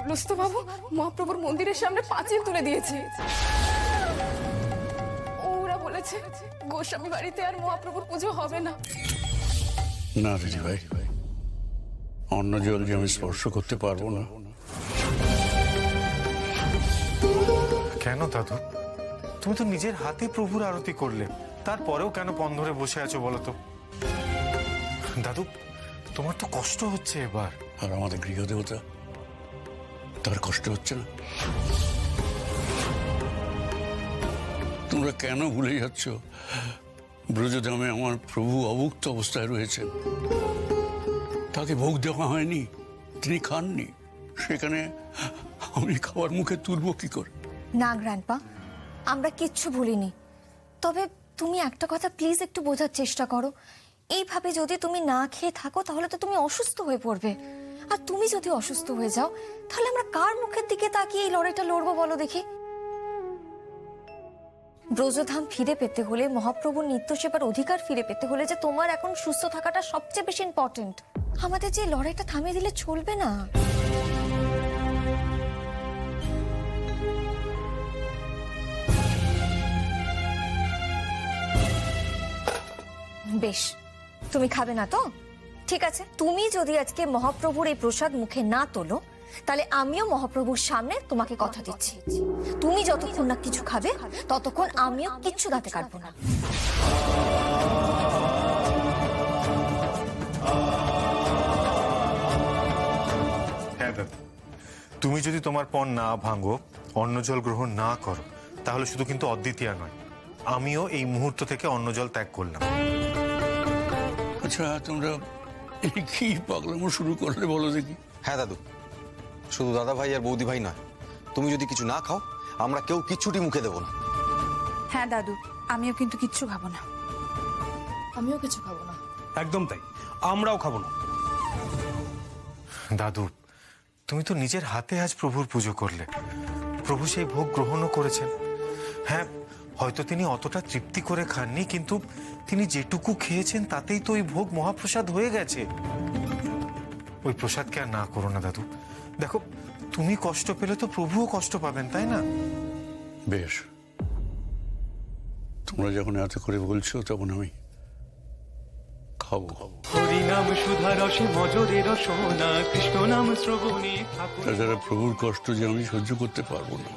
কাবলস্থ বাবু মহাপ্রভুর মন্দিরের সামনে পাঁচিল তুলে দিয়েছে। ওরা বলেছে গোস্বামী বাড়িতে আর মহাপ্রভুর পুজো হবে না। না দিদি ভাই, অন্য জল যে আমি স্পর্শ করতে পারবো না। কেন দাদু? তুমি তো নিজের হাতে প্রভুর আরতি করলে, তারপরেও কেন পণ ধরে বসে আছো বলো তো? দাদু, তোমার তো কষ্ট হচ্ছে এবার। আর আমাদের গৃহদেবতা, তার কষ্ট হচ্ছে না? তোমরা কেন ভুলে যাচ্ছ ব্রজধামে আমার প্রভু অভুক্ত অবস্থায় রয়েছেন? তাকে ভোগ দেওয়া হয়নি, তিনি খাননি, সেখানে আমি খাবার মুখে তুলব কি করে? না গ্র্যান্ডপা, আমরা কিচ্ছু ভুলিনি। তবে তুমি একটা কথা প্লিজ একটু বোঝার চেষ্টা করো। এইভাবে যদি তুমি না খেয়ে থাকো তাহলে তো তুমি অসুস্থ হয়ে পড়বে। আর তুমি যদি অসুস্থ হয়ে যাও তাহলে আমরা কার মুখের দিকে তাকিয়ে এই লড়াইটা লড়বো বলো দেখি? ব্রজধাম ফিরে পেতে হলে, মহাপ্রভুর নিত্য সেবার অধিকার ফিরে পেতে হলে যে তোমার এখন সুস্থ থাকাটা সবচেয়ে বেশি ইম্পর্টেন্ট। আমাদের যে লড়াইটা থামিয়ে দিলে চলবে না। বেশ, তুমি খাবে না তো? ঠিক আছে, তুমি যদি আজকে মহাপ্রভুর এই প্রসাদ মুখে না তোলো তাহলে আমিও মহাপ্রভুর সামনে তোমাকে কথা দিচ্ছি, তুমি যতক্ষণ না কিছু খাবে ততক্ষণ আমিও কিচ্ছু দাঁতে কাটবো না। হ্যাঁ দাদু, তুমি যদি তোমার পণ না ভাঙো, অন্ন জল গ্রহণ না করো, তাহলে শুধু কিন্তু অদ্বিতীয়া নয়, আমিও এই মুহূর্ত থেকে অন্ন জল ত্যাগ করলাম। আচ্ছা, তোমরা এই কি পাগলামো শুরু করলে বলো দেখি? হ্যাঁ দাদু, শুধু দাদা ভাই আর বৌদি ভাই নয়, তুমি যদি কিছু না খাও আমরা কেউ কিচ্ছুটি মুখে দেবো না। হ্যাঁ দাদু, আমিও কিন্তু কিচ্ছু খাবো না। আমিও কিছু খাবো না। একদম তাই, আমরাও খাবো না। দাদু, তুমি তো নিজের হাতে আজ প্রভুর পুজো করলে, প্রভু সেই ভোগ গ্রহণও করেছেন। হ্যাঁ, হয়তো তিনি অতটা তৃপ্তি করে খাননি, কিন্তু তিনি যেটুকু খেয়েছেন তাতেই তো ওই ভোগ মহাপ্রসাদ হয়ে গেছে। ওই প্রসাদকে আর না করো না দাদু। দেখো, তুমি কষ্ট পেলে তো প্রভুও কষ্ট পাবেন, তাই না? বেশ, তোমরা যখন এত করে বলছো তখন আমি খাবো। হরিনাম সুধা রসে মজরে রসনা, কৃষ্ণ নাম শ্রবণে ঠাকুর। তাছাড়া প্রভুর কষ্ট যে আমি সহ্য করতে পারবো না।